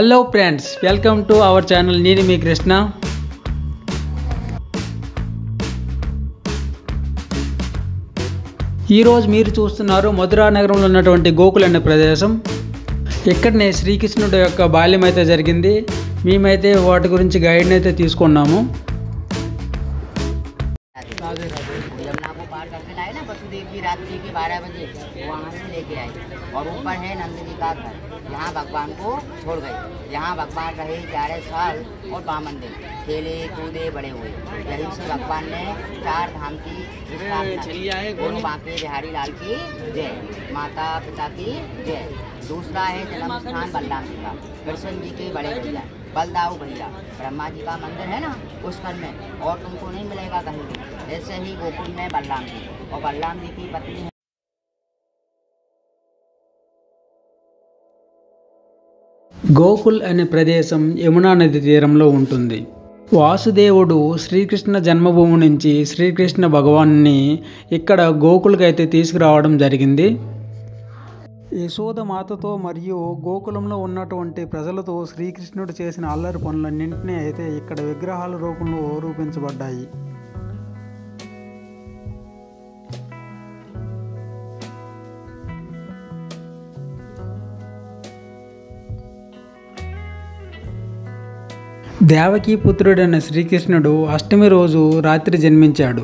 Hello friends, welcome to our channel. నేను మీ కృష్ణ. ఈరోజు మీరు చూస్తున్నారు మధురా నగరంలో ఉన్నటువంటి గోకుల్ అనే ప్రదేశం. ఇక్కడనే శ్రీకృష్ణుడి యొక్క బాల్యం అయితే జరిగింది. మేమైతే వాటి గురించి గైడ్ని అయితే తీసుకున్నాము. यमुना को पार करके लाए ना वसुदेव जी रात्रि के 12 बजे वहाँ से लेके आए और ऊपर है नंद जी का घर। यहाँ भगवान को छोड़ गए। यहाँ भगवान रहे 11 साल और 52 दिन खेले कूदे बड़े हुए। यहीं से भगवान ने 4 धाम की दोनों बांके बिहारी लाल की जय, माता पिता की जय। दूसरा है जन्म स्थान बलराम जी का, कृष्ण जी के बड़े भैया बलदाऊ भैया, ब्रह्मा जी का मंदिर है ना उस घर में, और तुमको नहीं मिलेगा कहीं भी। ऐसे ही गोकुल में बलराम जी और बलराम जी की पत्नी है। గోకుల్ అనే ప్రదేశం యమునా నది తీరంలో ఉంటుంది. వాసుదేవుడు శ్రీకృష్ణ జన్మభూమి నుంచి శ్రీకృష్ణ భగవాన్ని ఇక్కడ గోకుల్కి అయితే తీసుకురావడం జరిగింది. యశోద మాతతో మరియు గోకులంలో ఉన్నటువంటి ప్రజలతో శ్రీకృష్ణుడు చేసిన అల్లరి పనులన్నింటినీ అయితే ఇక్కడ విగ్రహాల రూపంలో రూపించబడ్డాయి. దేవకీ పుత్రుడైన శ్రీకృష్ణుడు అష్టమి రోజు రాత్రి జన్మించాడు.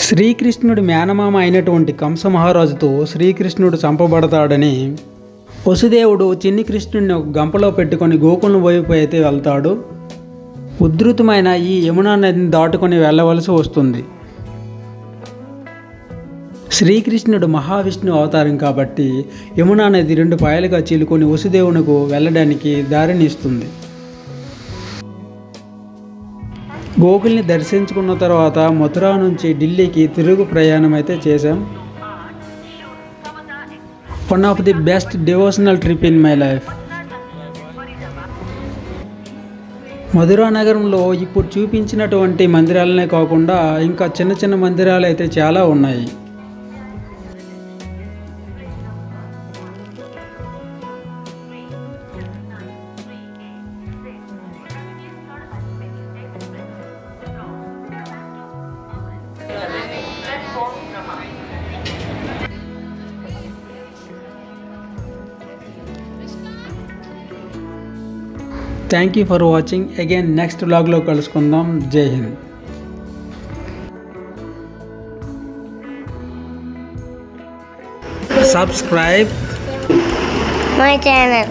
శ్రీకృష్ణుడి మేనమామ అయినటువంటి కంస మహారాజుతో శ్రీకృష్ణుడు చంపబడతాడని వసుదేవుడు చిన్ని కృష్ణుడిని ఒక గంపలో పెట్టుకొని గోకులం వైపు అయితే వెళ్తాడు. ఉధృతమైన ఈ యమునా నదిని దాటుకొని వెళ్ళవలసి వస్తుంది. శ్రీకృష్ణుడు మహావిష్ణు అవతారం కాబట్టి యమునా నది 2 పాయలుగా చీలుకొని వసుదేవునికి వెళ్ళడానికి దారిని ఇస్తుంది. గోకుల్ని దర్శించుకున్న తర్వాత మథురా నుంచి ఢిల్లీకి తిరుగు ప్రయాణం అయితే చేశాం. One of the best devotional trip in my life. Mathura నగరంలో ఇప్పుడు చూపించినటువంటి మందిరాలనే కాకుండా ఇంకా చిన్న చిన్న మందిరాలు అయితే చాలా ఉన్నాయి. Thank you for watching. Again next వ్లాగ్లో కలుసుకుందాం. జై హింద్. Subscribe my channel.